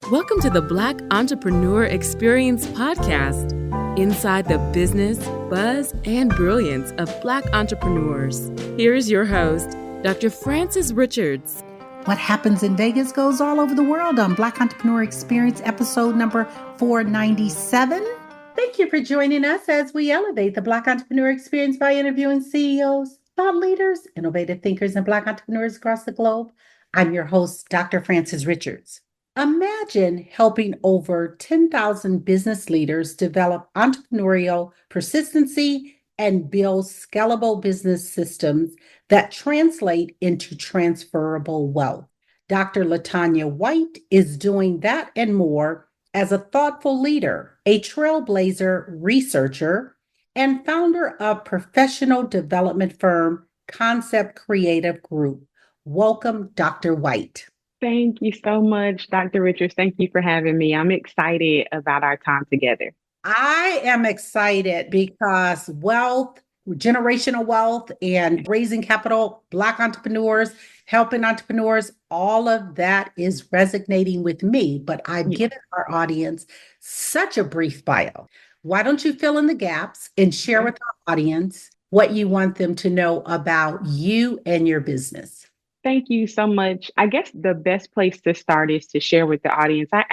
Welcome to the Black Entrepreneur Experience podcast, inside the business, buzz, and brilliance of Black entrepreneurs. Here is your host, Dr. Frances Richards. What happens in Vegas goes all over the world on Black Entrepreneur Experience, episode number 497. Thank you for joining us as we elevate the Black Entrepreneur Experience by interviewing CEOs, thought leaders, innovative thinkers, and Black entrepreneurs across the globe. I'm your host, Dr. Frances Richards. Imagine helping over 10,000 business leaders develop entrepreneurial persistency and build scalable business systems that translate into transferable wealth. Dr. Latanya White is doing that and more as a thoughtful leader, a trailblazer researcher, and founder of professional development firm Concept Creative Group. Welcome, Dr. White. Thank you so much, Dr. Richards. Thank you for having me. I'm excited about our time together. I am excited because wealth, generational wealth, and raising capital, Black entrepreneurs, helping entrepreneurs, all of that is resonating with me. But I've given our audience such a brief bio. Why don't you fill in the gaps and share with our audience what you want them to know about you and your business? Thank you so much. I guess the best place to start is to share with the audience. I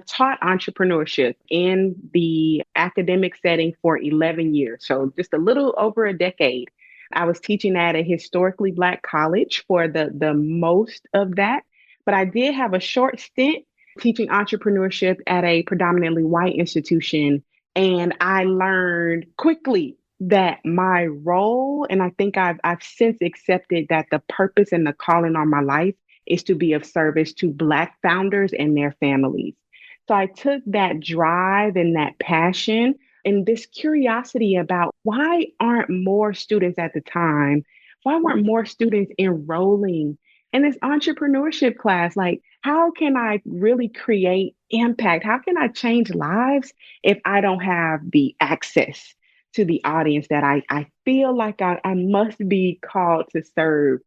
taught entrepreneurship in the academic setting for 11 years, so just a little over a decade. I was teaching at a historically Black college for the most of that, but I did have a short stint teaching entrepreneurship at a predominantly white institution, and I learned quickly that my role, and I think I've since accepted that the purpose and the calling on my life is to be of service to Black founders and their families. So I took that drive and that passion and this curiosity about why aren't more students at the time, why weren't more students enrolling in this entrepreneurship class? Like, how can I really create impact? How can I change lives if I don't have the access to the audience that I feel like I must be called to serve?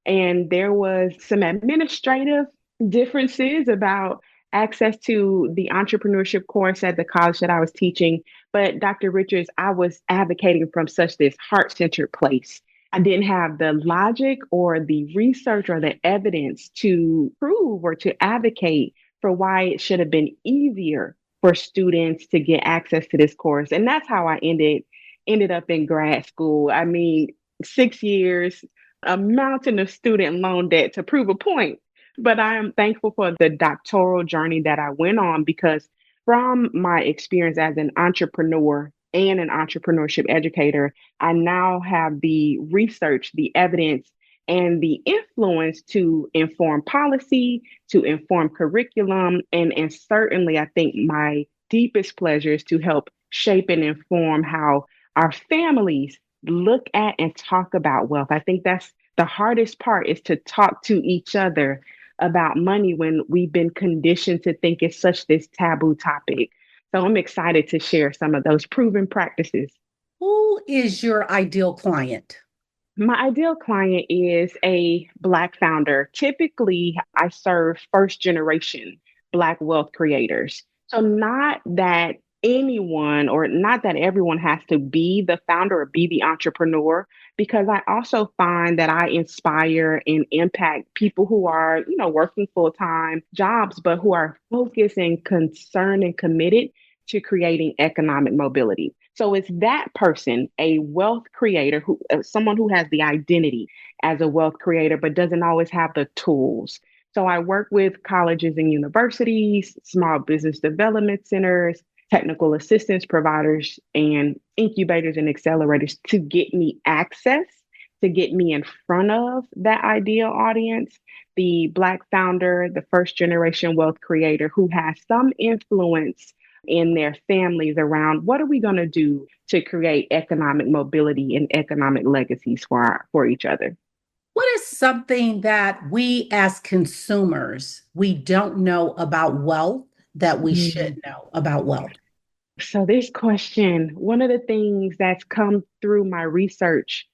And there was some administrative differences about access to the entrepreneurship course at the college that I was teaching. But Dr. Richards, I was advocating from such this heart-centered place. I didn't have the logic or the research or the evidence to prove or to advocate for why it should have been easier for students to get access to this course. And that's how I ended up in grad school. I mean, 6 years, a mountain of student loan debt to prove a point. But I am thankful for the doctoral journey that I went on, because from my experience as an entrepreneur and an entrepreneurship educator, I now have the research, the evidence, and the influence to inform policy, to inform curriculum. And certainly, I think my deepest pleasure is to help shape and inform how our families look at and talk about wealth. I think that's the hardest part, is to talk to each other about money when we've been conditioned to think it's such this taboo topic. So I'm excited to share some of those proven practices. Who is your ideal client? My ideal client is a Black founder. Typically, I serve first generation Black wealth creators. So not that anyone, or not that everyone, has to be the founder or be the entrepreneur, because I also find that I inspire and impact people who are, working full-time jobs, but who are focused and concerned and committed to creating economic mobility. So it's that person, a wealth creator, someone who has the identity as a wealth creator, but doesn't always have the tools. So I work with colleges and universities, small business development centers, technical assistance providers, and incubators and accelerators to get me access, to get me in front of that ideal audience, the Black founder, the first generation wealth creator who has some influence in their families around what are we going to do to create economic mobility and economic legacies for each other. What is something that we as consumers, we don't know about wealth that we should know about wealth? So this question, one of the things that's come through my research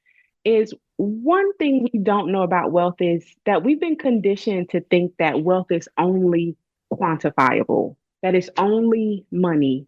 is, one thing we don't know about wealth is that we've been conditioned to think that wealth is only quantifiable, that is only money,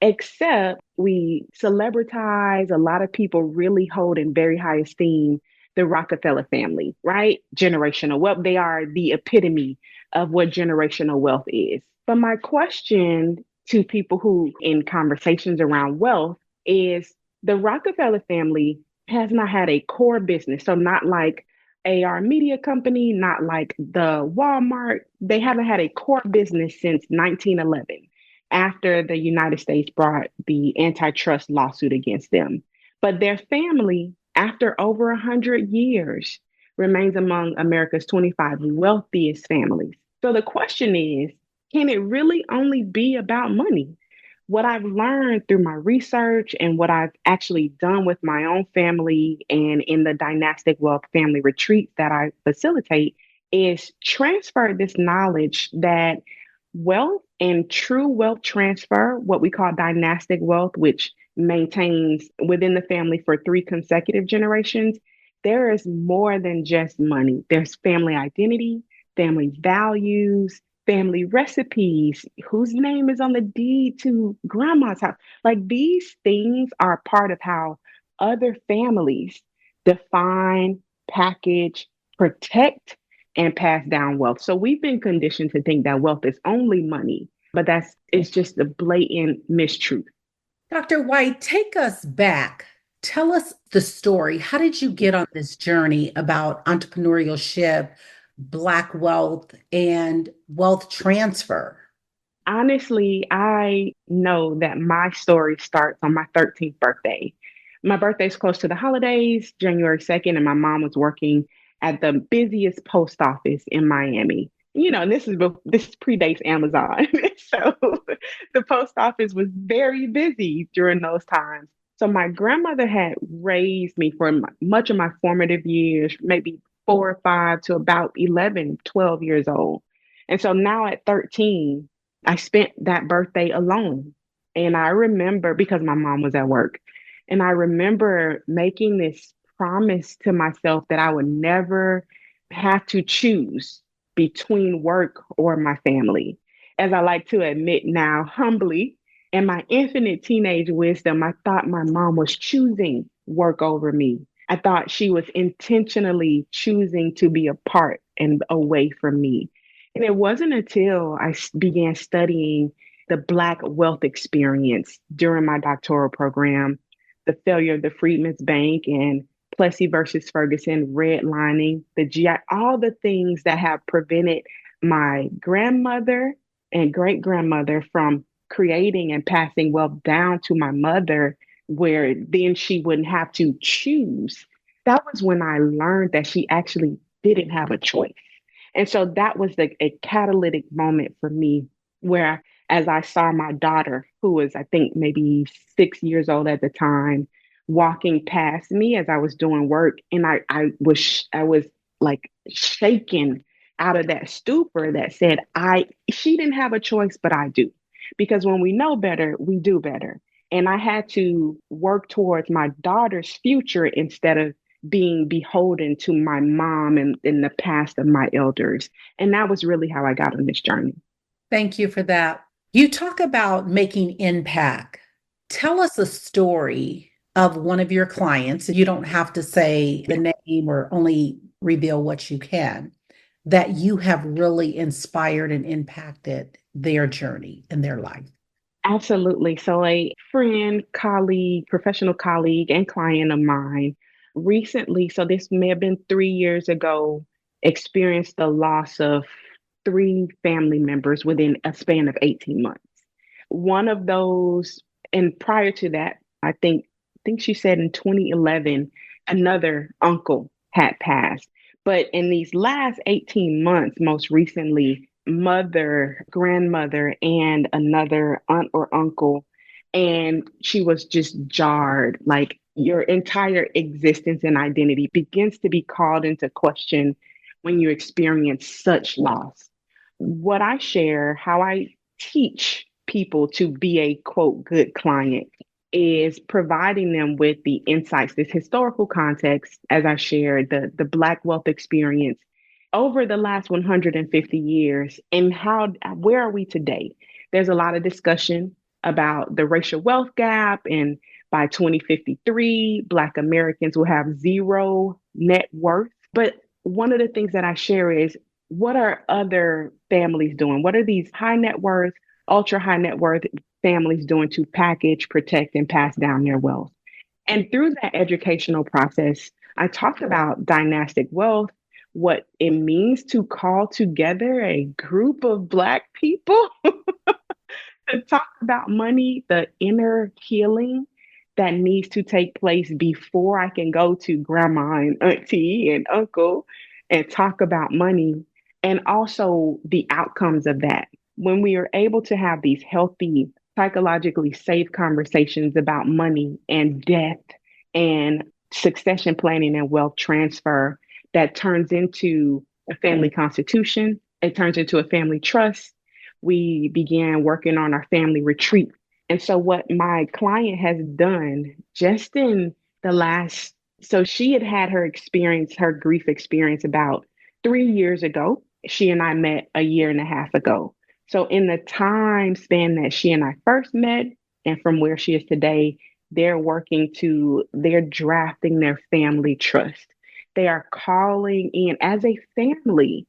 except we celebritize, a lot of people really hold in very high esteem the Rockefeller family, right? Generational wealth. They are the epitome of what generational wealth is. But my question to people who in conversations around wealth is the Rockefeller family has not had a core business. So not like AR Media Company, not like the Walmart. They haven't had a core business since 1911 after the United States brought the antitrust lawsuit against them. But their family, after over 100 years, remains among America's 25 wealthiest families. So the question is, can it really only be about money? What I've learned through my research and what I've actually done with my own family and in the dynastic wealth family retreats that I facilitate is transfer this knowledge that wealth and true wealth transfer, what we call dynastic wealth, which maintains within the family for 3 consecutive generations, there is more than just money. There's family identity, family values, family recipes, whose name is on the deed to grandma's house. Like these things are part of how other families define, package, protect, and pass down wealth. So we've been conditioned to think that wealth is only money, but that's it's just a blatant mistruth. Dr. White, take us back. Tell us the story. How did you get on this journey about entrepreneurship, Black wealth, and wealth transfer? Honestly, I know that my story starts on my 13th birthday. My birthday's close to the holidays, January 2nd, and my mom was working at the busiest post office in Miami. And this predates Amazon. So the post office was very busy during those times. So my grandmother had raised me for much of my formative years, maybe 4 or 5 to about 11, 12 years old. And so now at 13, I spent that birthday alone. And I remember because my mom was at work, and I remember making this promise to myself that I would never have to choose between work or my family. As I like to admit now, humbly, in my infinite teenage wisdom, I thought my mom was choosing work over me. I thought she was intentionally choosing to be apart and away from me. And it wasn't until began studying the Black wealth experience during my doctoral program, the failure of the Freedmen's Bank and Plessy versus Ferguson, redlining, the GI, all the things that have prevented my grandmother and great grandmother from creating and passing wealth down to my mother, where then she wouldn't have to choose. That was when I learned that she actually didn't have a choice. And so that was a catalytic moment for me where, as I saw my daughter, who was, I think, maybe 6 years old at the time, walking past me as I was doing work, and I was like shaken out of that stupor that said, she didn't have a choice, but I do. Because when we know better, we do better. And I had to work towards my daughter's future instead of being beholden to my mom and in the past of my elders. And that was really how I got on this journey. Thank you for that. You talk about making impact. Tell us a story of one of your clients. You don't have to say the name or only reveal what you can, that you have really inspired and impacted their journey in their life. Absolutely. So, a friend, colleague, professional colleague, and client of mine recently, so this may have been 3 years ago, experienced the loss of 3 family members within a span of 18 months. One of those, and prior to that, I think she said in 2011, another uncle had passed. But in these last 18 months, most recently, mother, grandmother, and another aunt or uncle. And she was just jarred. Like your entire existence and identity begins to be called into question when you experience such loss. What I share, how I teach people to be a quote, good client is providing them with the insights, this historical context, as I shared, the Black wealth experience, over the last 150 years and where are we today? There's a lot of discussion about the racial wealth gap, and by 2053, Black Americans will have zero net worth. But one of the things that I share is, what are other families doing? What are these high net worth, ultra high net worth families doing to package, protect, and pass down their wealth? And through that educational process, I talked about dynastic wealth, what it means to call together a group of Black people to talk about money, the inner healing that needs to take place before I can go to grandma and auntie and uncle and talk about money, and also the outcomes of that. When we are able to have these healthy, psychologically safe conversations about money and death and succession planning and wealth transfer, that turns into a family constitution, it turns into a family trust. We began working on our family retreat. And so, what my client has done just in the last, so she had her experience, her grief experience about 3 years ago. She and I met a year and a half ago. So, in the time span that she and I first met, and from where she is today, they're drafting their family trust. They are calling in as a family.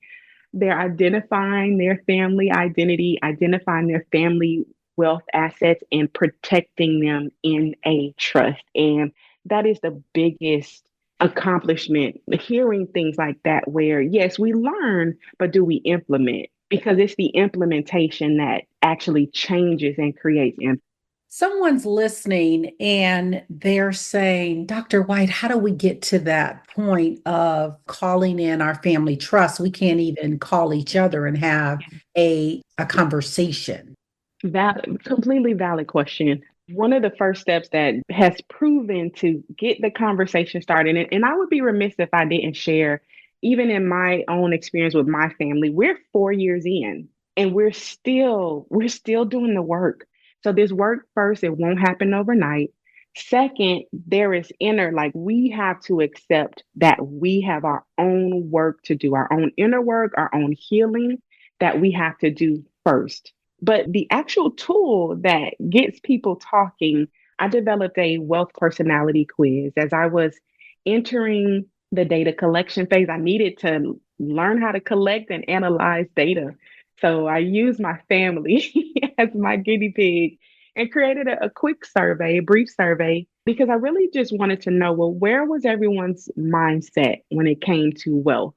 They're identifying their family identity, identifying their family wealth assets, and protecting them in a trust. And that is the biggest accomplishment, hearing things like that, where yes, we learn, but do we implement? Because it's the implementation that actually changes and creates impact. Someone's listening and they're saying, Dr. White, how do we get to that point of calling in our family trust? We can't even call each other and have a conversation. Completely valid question. One of the first steps that has proven to get the conversation started, and I would be remiss if I didn't share, even in my own experience with my family, we're 4 years in and we're still doing the work. So this work, first, it won't happen overnight. Second, there is like we have to accept that we have our own work to do, our own inner work, our own healing that we have to do first. But the actual tool that gets people talking, I developed a wealth personality quiz. As I was entering the data collection phase, I needed to learn how to collect and analyze data. So I used my family as my guinea pig and created a quick survey, a brief survey, because I really just wanted to know, well, where was everyone's mindset when it came to wealth?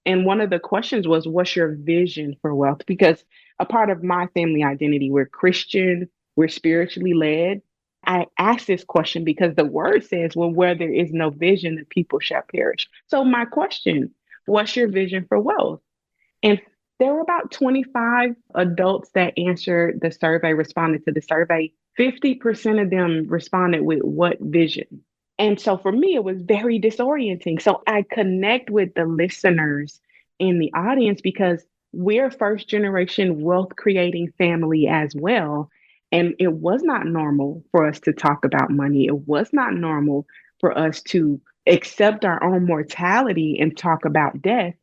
And one of the questions was, what's your vision for wealth? Because a part of my family identity, we're Christian, we're spiritually led. I asked this question because the word says, well, where there is no vision, the people shall perish. So, my question, what's your vision for wealth? And there were about 25 adults that answered the survey, responded to the survey. 50% of them responded with what vision? And so for me, it was very disorienting. So I connect with the listeners in the audience because we're first generation wealth creating family as well. And it was not normal for us to talk about money. It was not normal for us to accept our own mortality and talk about death.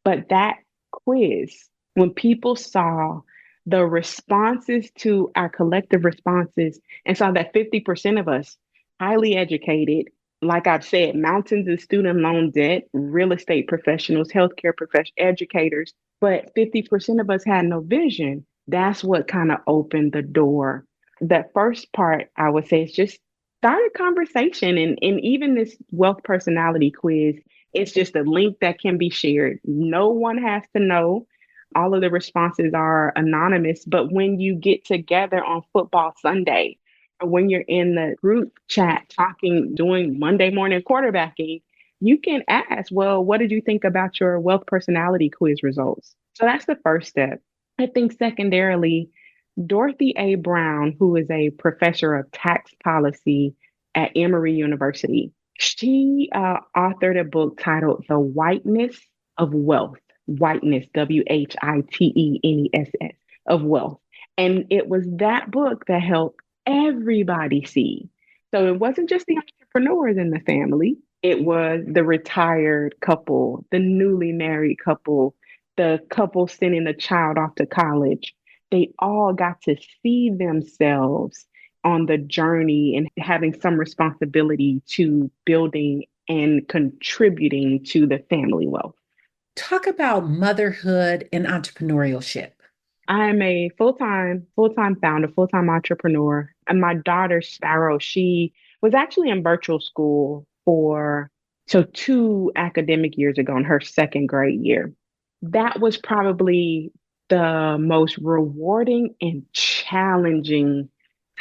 But that quiz, when people saw the responses to our collective responses and saw that 50% of us, highly educated, like I've said, mountains of student loan debt, real estate professionals, healthcare professionals, educators, but 50% of us had no vision. That's what kind of opened the door. That first part, I would say, is just start a conversation. And even this wealth personality quiz, it's just a link that can be shared. No one has to know. All of the responses are anonymous. But when you get together on football Sunday, or when you're in the group chat talking, doing Monday morning quarterbacking, you can ask, well, what did you think about your wealth personality quiz results? So that's the first step. I think secondarily, Dorothy A. Brown, who is a professor of tax policy at Emory University, she authored a book titled The Whiteness of Wealth. Whiteness, Whiteness, of wealth. And it was that book that helped everybody see. So it wasn't just the entrepreneurs in the family. It was the retired couple, the newly married couple, the couple sending a child off to college. They all got to see themselves on the journey and having some responsibility to building and contributing to the family wealth. Talk about motherhood and entrepreneurship. I'm a full-time founder, full-time entrepreneur. And my daughter Sparrow, she was actually in virtual school for 2 academic years ago in her second grade year. That was probably the most rewarding and challenging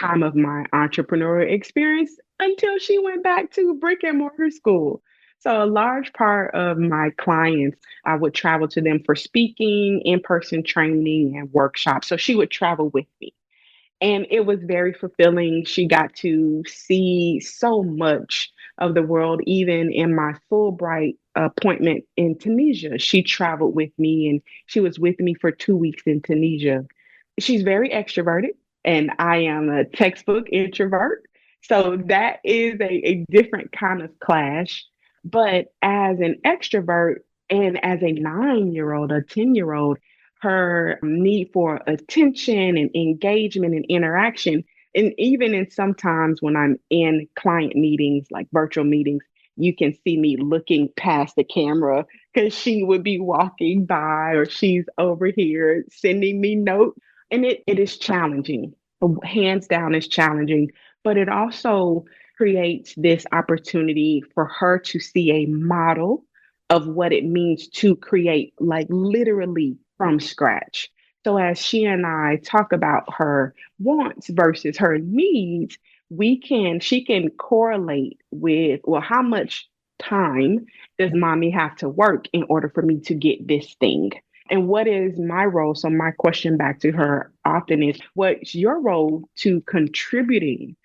time of my entrepreneurial experience until she went back to brick and mortar school. So a large part of my clients, I would travel to them for speaking, in-person training, and workshops. So she would travel with me. And it was very fulfilling. She got to see so much of the world, even in my Fulbright appointment in Tunisia. She traveled with me and she was with me for 2 weeks in Tunisia. She's very extroverted, and I am a textbook introvert. So that is a different kind of clash. But as an extrovert and as a 9 year old, a 10-year old, her need for attention and engagement and interaction. And even in sometimes when I'm in client meetings, like virtual meetings, you can see me looking past the camera because she would be walking by or she's over here sending me notes. And it is challenging. Hands down, is challenging, but it also creates this opportunity for her to see a model of what it means to create, like literally from scratch. So as she and I talk about her wants versus her needs, she can correlate with, well, how much time does mommy have to work in order for me to get this thing? And what is my role? So my question back to her often is, what's your role to contributing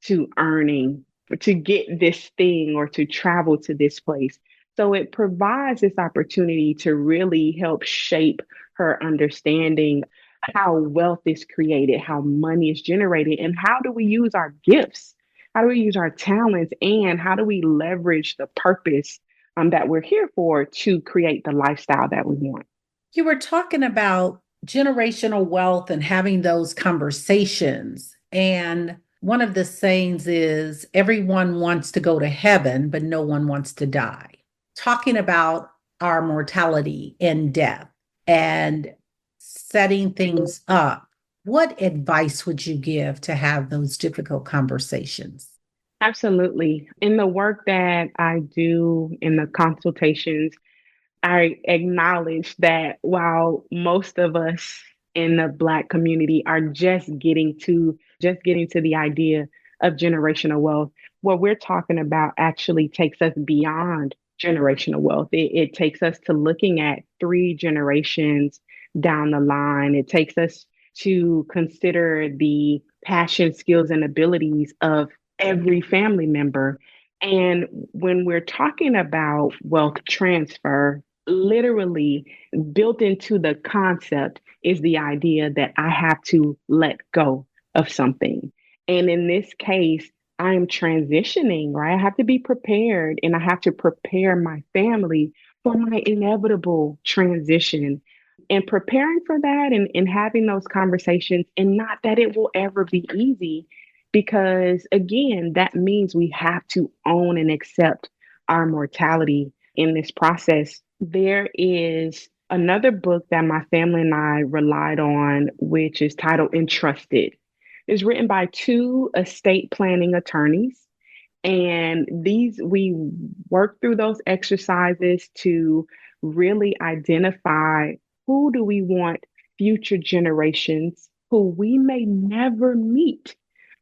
to earning, to get this thing or to travel to this place? So it provides this opportunity to really help shape her understanding how wealth is created, how money is generated, and how do we use our gifts? How do we use our talents? And how do we leverage the purpose that we're here for to create the lifestyle that we want? You were talking about generational wealth and having those conversations. And one of the sayings is everyone wants to go to heaven, but no one wants to die. Talking about our mortality and death and setting things up, what advice would you give to have those difficult conversations? Absolutely. In the work that I do in the consultations, I acknowledge that while most of us in the Black community are just getting to the idea of generational wealth, what we're talking about actually takes us beyond generational wealth. It takes us to looking at 3 generations down the line. It takes us to consider the passion, skills, and abilities of every family member. And when we're talking about wealth transfer, literally built into the concept is the idea that I have to let go of something. And in this case, I am transitioning, right? I have to be prepared and I have to prepare my family for my inevitable transition. And preparing for that and having those conversations, and not that it will ever be easy, because again, that means we have to own and accept our mortality in this process. There is another book that my family and I relied on, which is titled Entrusted. It's written by 2 estate planning attorneys. And we work through those exercises to really identify who do we want future generations who we may never meet.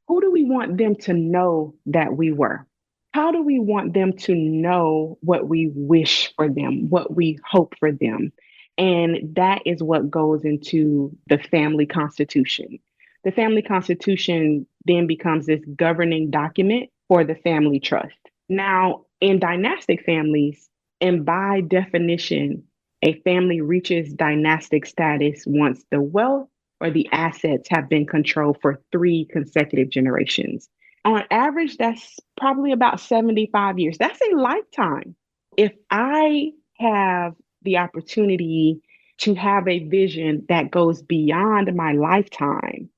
Who do we want them to know that we were? How do we want them to know what we wish for them, what we hope for them? And that is what goes into the family constitution. The family constitution then becomes this governing document for the family trust. Now, in dynastic families, and by definition, a family reaches dynastic status once the wealth or the assets have been controlled for 3 consecutive generations. On average, that's probably about 75 years. That's a lifetime. If I have the opportunity to have a vision that goes beyond my lifetime,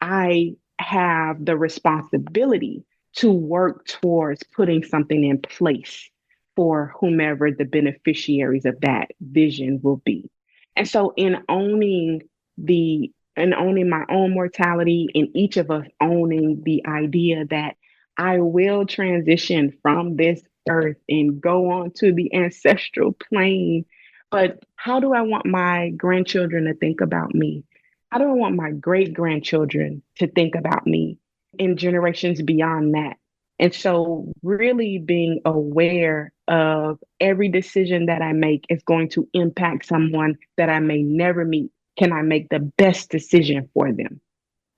I have the responsibility to work towards putting something in place for whomever the beneficiaries of that vision will be. And so in owning my own mortality and each of us owning the idea that I will transition from this earth and go on to the ancestral plane. But how do I want my grandchildren to think about me? How do I want my great grandchildren to think about me in generations beyond that? And so, really being aware of every decision that I make is going to impact someone that I may never meet. Can I make the best decision for them?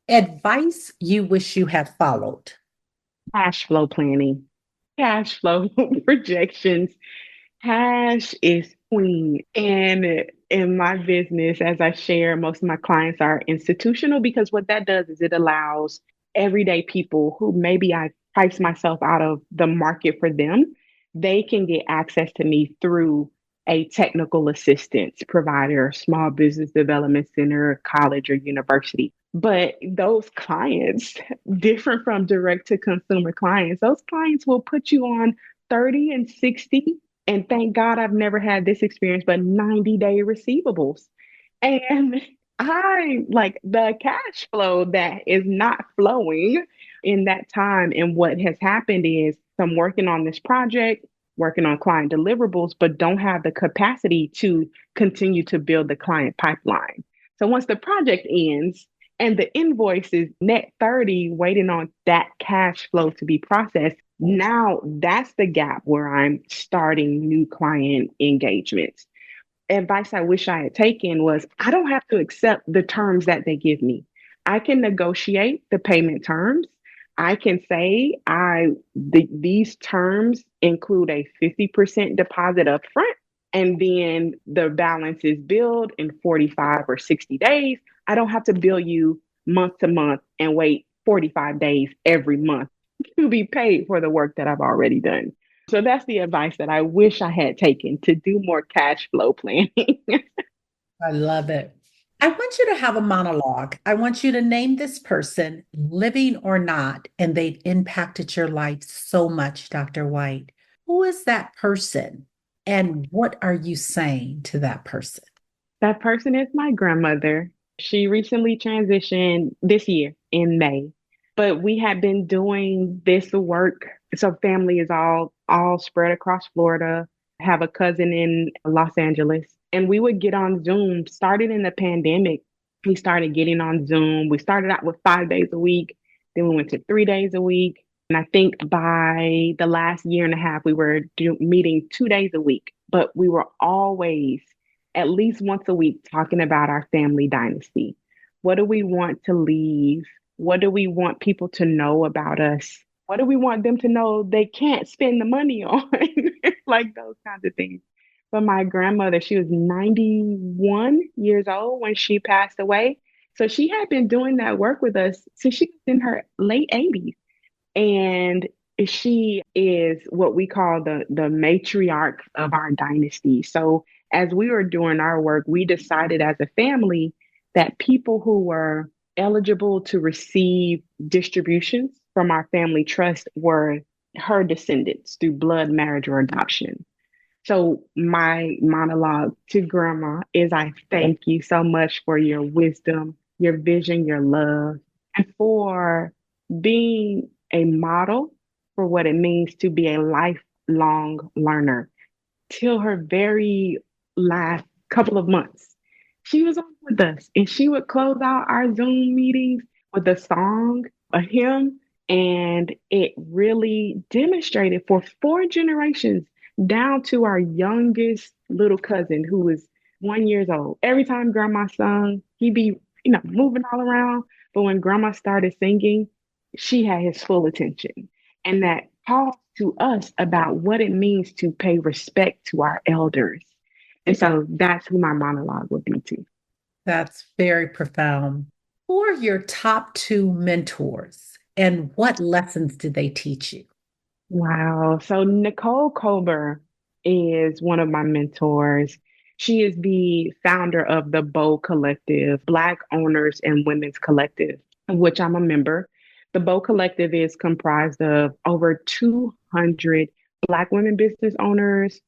Advice you wish you had followed. Cash flow planning, cash flow projections. Cash is queen. And in my business, as I share, most of my clients are institutional because what that does is it allows everyday people who maybe I price myself out of the market for them, they can get access to me through a technical assistance provider, small business development center, college or university. But those clients, different from direct to consumer clients, those clients will put you on 30 and 60, and thank God I've never had this experience, but 90-day receivables. And I like the cash flow that is not flowing in that time. And what has happened is I'm working on this project, working on client deliverables, but don't have the capacity to continue to build the client pipeline. So once the project ends and the invoice is net 30, waiting on that cash flow to be processed, now that's the gap where I'm starting new client engagements. Advice I wish I had taken was I don't have to accept the terms that they give me. I can negotiate the payment terms. I can say these terms include a 50% deposit up front, and then the balance is billed in 45 or 60 days. I don't have to bill you month to month and wait 45 days every month to be paid for the work that I've already done. So that's the advice that I wish I had taken to do more cash flow planning. I love it. I want you to have a monologue. I want you to name this person, living or not, and they've impacted your life so much, Dr. White. Who is that person? And what are you saying to that person? That person is my grandmother. She recently transitioned this year in May, but we had been doing this work. So family is all spread across Florida. I have a cousin in Los Angeles, and we would get on Zoom. Started in the pandemic, we started getting on Zoom. We started out with 5 days a week, then we went to 3 days a week. And I think by the last year and a half, we were meeting 2 days a week, but we were always at least once a week talking about our family dynasty. What do we want to leave? What do we want people to know about us? What do we want them to know they can't spend the money on? Like those kinds of things. But my grandmother, she was 91 years old when she passed away. So she had been doing that work with us since she was in her late 80s. And she is what we call the matriarch of our dynasty. So as we were doing our work, we decided as a family that people who were eligible to receive distributions from our family trust were her descendants through blood, marriage, or adoption. So my monologue to grandma is I thank you so much for your wisdom, your vision, your love, and for being a model for what it means to be a lifelong learner. Till her very last couple of months, she was on with us and she would close out our Zoom meetings with a song, a hymn, and it really demonstrated for 4 generations down to our youngest little cousin who was 1 years old. Every time grandma sung, he'd be, moving all around. But when grandma started singing, she had his full attention. And that talks to us about what it means to pay respect to our elders. And so that's who my monologue would be to. That's very profound. Who are your top two mentors And what lessons did they teach you? Wow. So Nicole Colbert is one of my mentors. She is the founder of the Bow Collective, Black Owners and Women's Collective, of which I'm a member. The Bow Collective is comprised of over 200 Black women business owners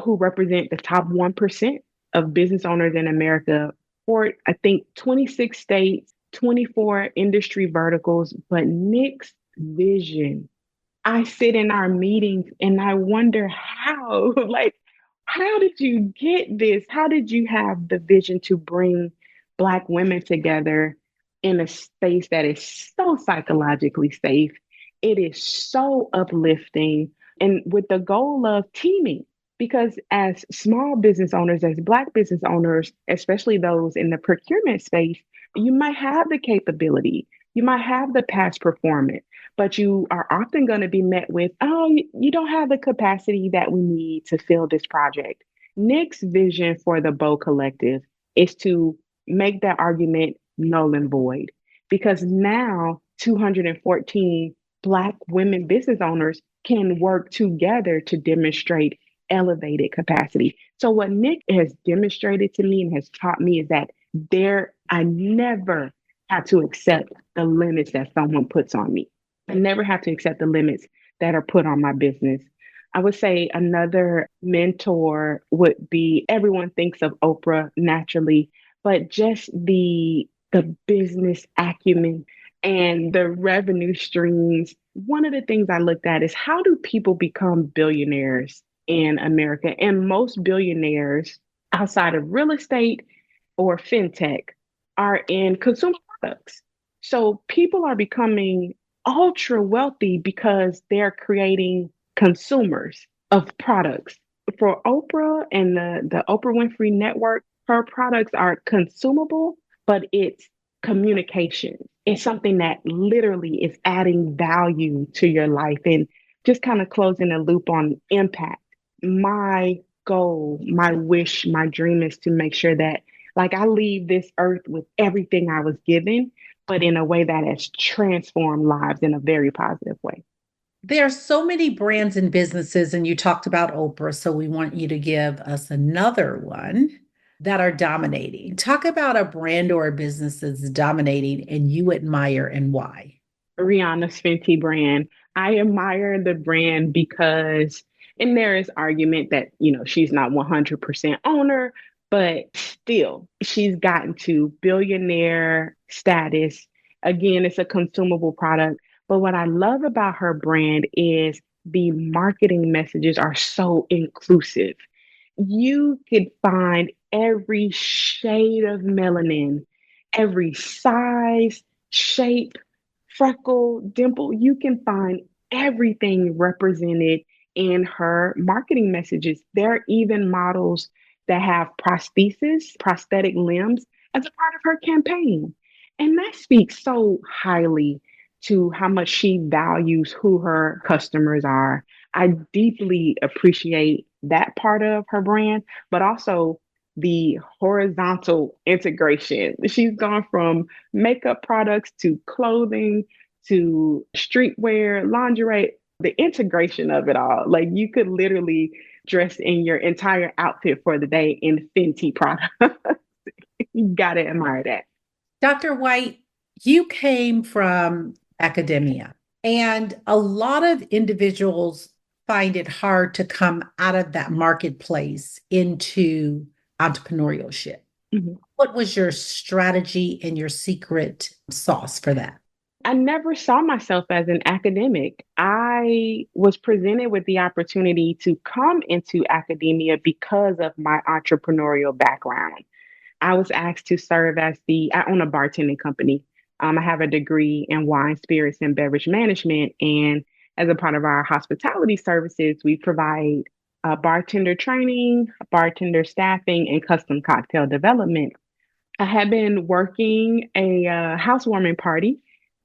who represent the top 1% of business owners in America for, I think, 26 states, 24 industry verticals. But Nick's vision, I sit in our meetings and I wonder how, like, how did you get this? How did you have the vision to bring Black women together in a space that is so psychologically safe? It is so uplifting and with the goal of teaming. Because as small business owners, as Black business owners, especially those in the procurement space, you might have the capability, you might have the past performance, but you are often going to be met with, oh, you don't have the capacity that we need to fill this project. Nick's vision for the Bow Collective is to make that argument null and void because now 214 Black women business owners can work together to demonstrate elevated capacity. So, what Nick has demonstrated to me and has taught me is that I never have to accept the limits that someone puts on me. I never have to accept the limits that are put on my business. I would say another mentor would be everyone thinks of Oprah naturally, but just the business acumen and the revenue streams. One of the things I looked at is how do people become billionaires in America? And most billionaires outside of real estate or fintech are in consumer products. So people are becoming ultra wealthy because they're creating consumers of products. For Oprah and the Oprah Winfrey Network, her products are consumable, but it's communication. It's something that literally is adding value to your life and just kind of closing the loop on impact. My goal, my wish, my dream is to make sure that like I leave this earth with everything I was given, but in a way that has transformed lives in a very positive way. There are so many brands and businesses, and you talked about Oprah, so we want you to give us another one that are dominating. Talk about a brand or a business that's dominating and you admire and why. Rihanna's Fenty brand. I admire the brand because, and there is argument that, she's not 100% owner, but still, she's gotten to billionaire status. Again, it's a consumable product. But what I love about her brand is the marketing messages are so inclusive. You could find every shade of melanin, every size, shape, freckle, dimple. You can find everything represented in her marketing messages. There are even models that have prosthesis, prosthetic limbs, as a part of her campaign. And that speaks so highly to how much she values who her customers are. I deeply appreciate that part of her brand, but also the horizontal integration. She's gone from makeup products to clothing to streetwear, lingerie, the integration of it all. Like you could literally dress in your entire outfit for the day in Fenty products. You gotta admire that. Dr. White, you came from academia, and a lot of individuals find it hard to come out of that marketplace into entrepreneurship. Mhm. What was your strategy and your secret sauce for that? I never saw myself as an academic. I was presented with the opportunity to come into academia because of my entrepreneurial background. I was asked to serve as I own a bartending company. I have a degree in wine, spirits, and beverage management. And as a part of our hospitality services, we provide bartender training, bartender staffing, and custom cocktail development. I had been working a housewarming party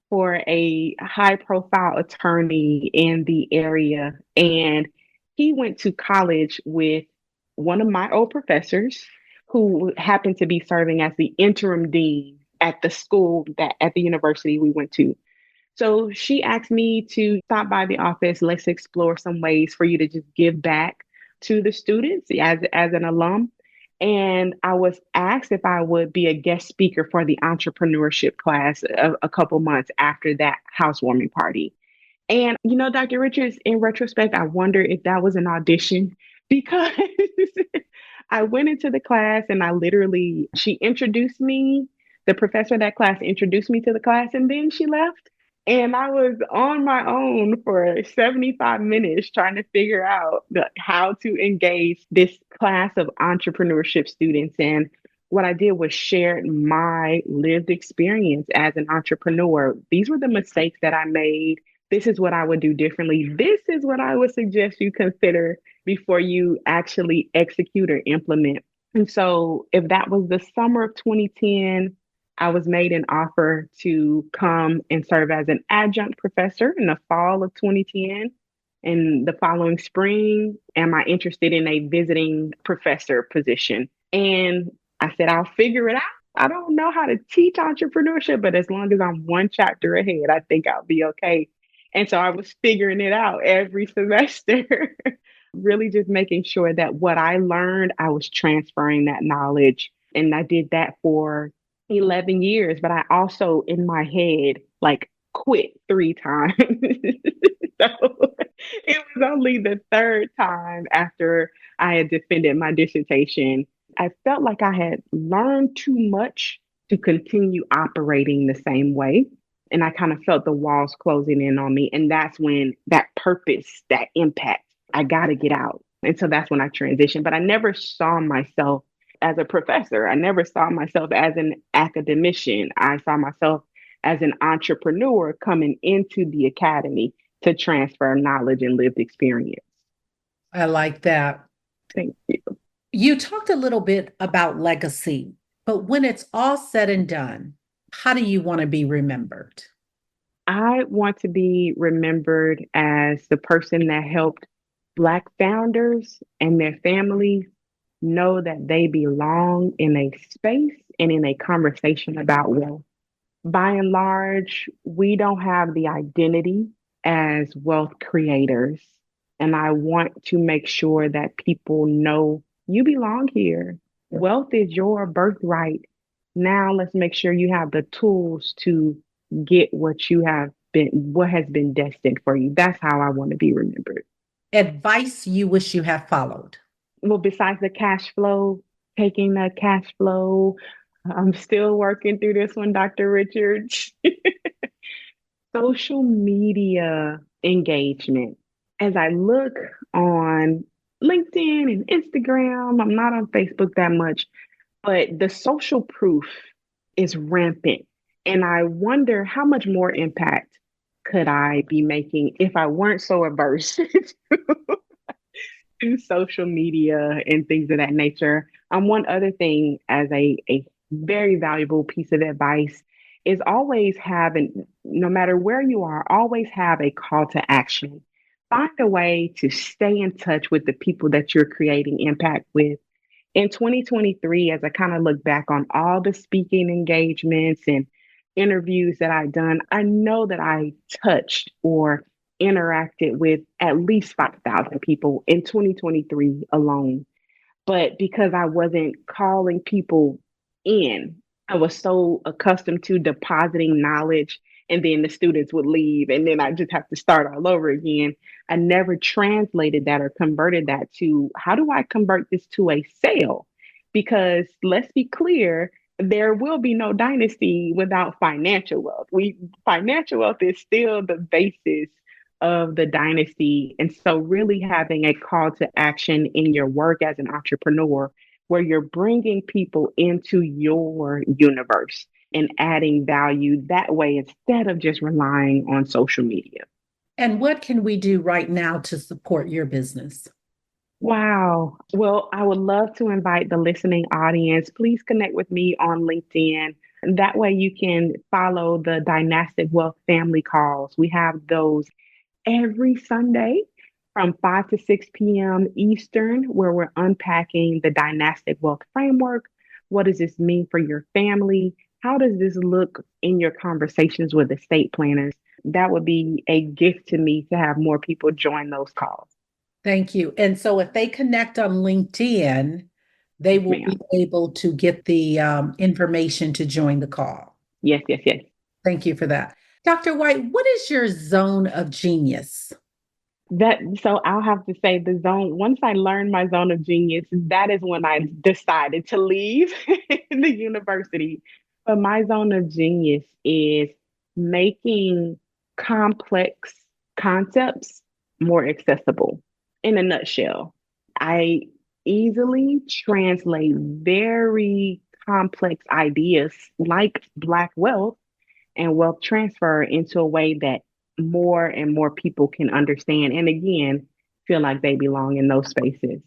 for a high profile attorney in the area. And he went to college with one of my old professors who happened to be serving as the interim dean at the school that at the university we went to. So she asked me to stop by the office. Let's explore some ways for you to just give back to the students as an alum. And I was asked if I would be a guest speaker for the entrepreneurship class a couple months after that housewarming party. And, Dr. Richards, in retrospect, I wonder if that was an audition because I went into the class and she introduced me, the professor of that class introduced me to the class, and then she left. And I was on my own for 75 minutes trying to figure out how to engage this class of entrepreneurship students. And what I did was share my lived experience as an entrepreneur. These were the mistakes that I made. This is what I would do differently. This is what I would suggest you consider before you actually execute or implement. And so, if that was the summer of 2010, I was made an offer to come and serve as an adjunct professor in the fall of 2010. In the following spring, am I interested in a visiting professor position? And I said, I'll figure it out. I don't know how to teach entrepreneurship, but as long as I'm one chapter ahead, I think I'll be okay. And so I was figuring it out every semester, really just making sure that what I learned, I was transferring that knowledge. And I did that for 11 years, but I also in my head, like quit 3 times. So it was only the third time after I had defended my dissertation. I felt like I had learned too much to continue operating the same way. And I kind of felt the walls closing in on me. And that's when that purpose, that impact, I got to get out. And so that's when I transitioned. But I never saw myself as a professor. I never saw myself as an academician. I saw myself as an entrepreneur coming into the academy to transfer knowledge and lived experience. I like that. Thank you. You talked a little bit about legacy, but when it's all said and done, how do you want to be remembered? I want to be remembered as the person that helped Black founders and their families know that they belong in a space and in a conversation about wealth. By and large, we don't have the identity as wealth creators. And I want to make sure that people know you belong here. Wealth is your birthright. Now let's make sure you have the tools to get what has been destined for you. That's how I want to be remembered. Advice you wish you had followed? Well, besides the cash flow, taking the cash flow, I'm still working through this one, Dr. Richards. Social media engagement. As I look on LinkedIn and Instagram, I'm not on Facebook that much, but the social proof is rampant. And I wonder how much more impact could I be making if I weren't so averse to social media and things of that nature. One other thing as a very valuable piece of advice is always no matter where you are, always have a call to action. Find a way to stay in touch with the people that you're creating impact with. In 2023, as I kind of look back on all the speaking engagements and interviews that I've done, I know that I touched or interacted with at least 5,000 people in 2023 alone. But because I wasn't calling people in, I was so accustomed to depositing knowledge and then the students would leave and then I just have to start all over again. I never translated that or converted that to how do I convert this to a sale? Because let's be clear, there will be no dynasty without financial wealth. Financial wealth is still the basis of the dynasty. And so really having a call to action in your work as an entrepreneur where you're bringing people into your universe and adding value that way instead of just relying on social media. And what can we do right now to support your business? Wow. Well, I would love to invite the listening audience. Please connect with me on LinkedIn. That way you can follow the Dynastic Wealth family calls. We have those every Sunday from 5 to 6 p.m. Eastern, where we're unpacking the Dynastic Wealth framework. What does this mean for your family? How does this look in your conversations with estate planners? that would be a gift to me to have more people join those calls. Thank you. And so if they connect on LinkedIn, they Yes, will ma'am. be able to get the information to join the call. Yes, yes, yes. Thank you for that. Dr. White, what is your zone of genius? That so I'll have to say the zone, once I learned my zone of genius, that is when I decided to leave the university. But my zone of genius is making complex concepts more accessible. In a nutshell, I easily translate very complex ideas like Black wealth and wealth transfer into a way that more and more people can understand and again feel like they belong in those spaces.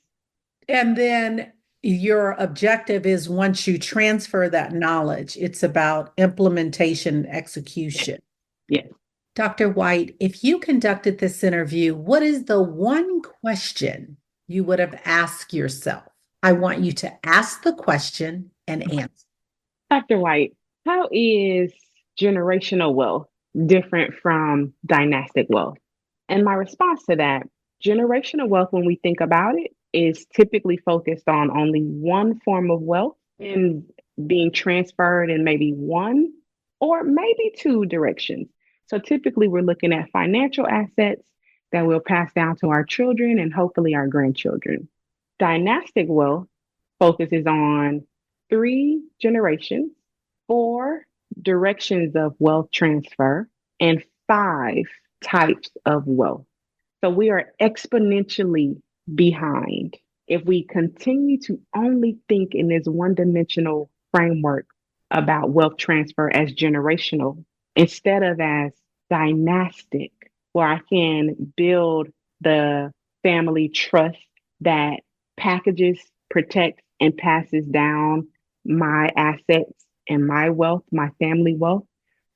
And then your objective is once you transfer that knowledge, it's about implementation and execution. Yes. Dr. White, if you conducted this interview, what is the one question you would have asked yourself? I want you to ask the question and answer. Dr. White, how is generational wealth different from dynastic wealth? And my response to that, generational wealth, when we think about it, is typically focused on only one form of wealth and being transferred in maybe one or maybe two directions. So typically, we're looking at financial assets that we'll pass down to our children and hopefully our grandchildren. Dynastic wealth focuses on three generations, four directions of wealth transfer, and five types of wealth. So we are exponentially behind if we continue to only think in this one dimensional framework about wealth transfer as generational instead of as dynastic, where I can build the family trust that packages, protects, and passes down my assets and my wealth, my family wealth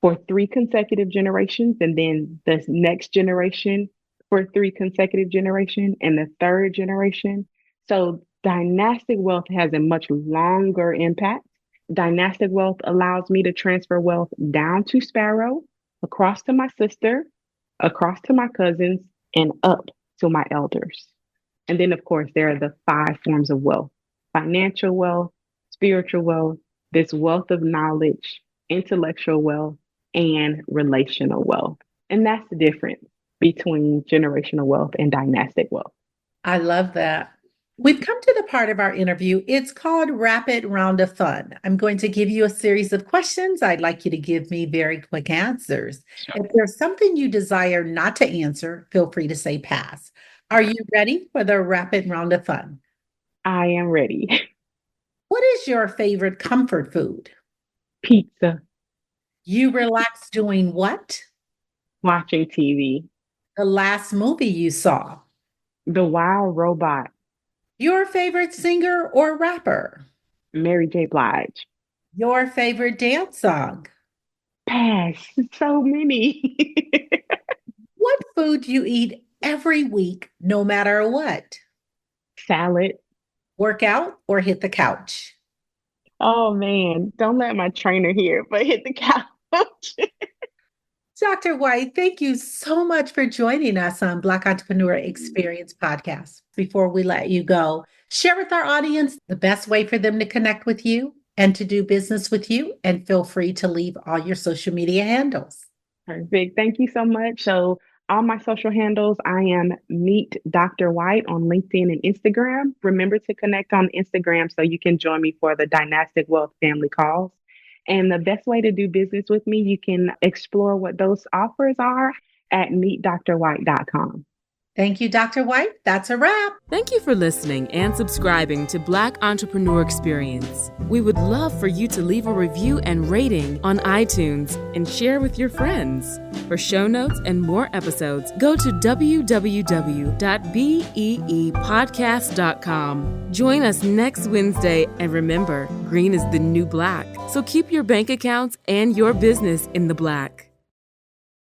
for three consecutive generations, and then the next generation for three consecutive generations, and the third generation. So dynastic wealth has a much longer impact. Dynastic wealth allows me to transfer wealth down to Sparrow, across to my sister, across to my cousins, and up to my elders. And then, of course, there are the five forms of wealth: financial wealth, spiritual wealth, this wealth of knowledge, intellectual wealth, and relational wealth. And that's the difference between generational wealth and dynastic wealth. I love that. We've come to the part of our interview. It's called Rapid Round of Fun. I'm going to give you a series of questions. I'd like you to give me very quick answers. If there's something you desire not to answer, feel free to say pass. Are you ready for the Rapid Round of Fun? I am ready. What is your favorite comfort food? Pizza. You relax doing what? Watching TV. The last movie you saw? The Wild Robot. Your favorite singer or rapper? Mary J. Blige. Your favorite dance song? Pass. So many. What food you eat every week, no matter what? Salad. Work out or hit the couch? Oh man, don't let my trainer hear, but hit the couch. Dr. White, thank you so much for joining us on Black Entrepreneur Experience Podcast. Before we let you go, share with our audience the best way for them to connect with you and to do business with you, and feel free to leave all your social media handles. Perfect. Thank you so much. So all my social handles, I am Meet Dr. White on LinkedIn and Instagram. Remember to connect on Instagram so you can join me for the Dynastic Wealth Family Calls. And the best way to do business with me, you can explore what those offers are at meetdrwhite.com. Thank you, Dr. White. That's a wrap. Thank you for listening and subscribing to Black Entrepreneur Experience. We would love for you to leave a review and rating on iTunes and share with your friends. For show notes and more episodes, go to www.beepodcast.com. Join us next Wednesday, and remember, green is the new black. So keep your bank accounts and your business in the black.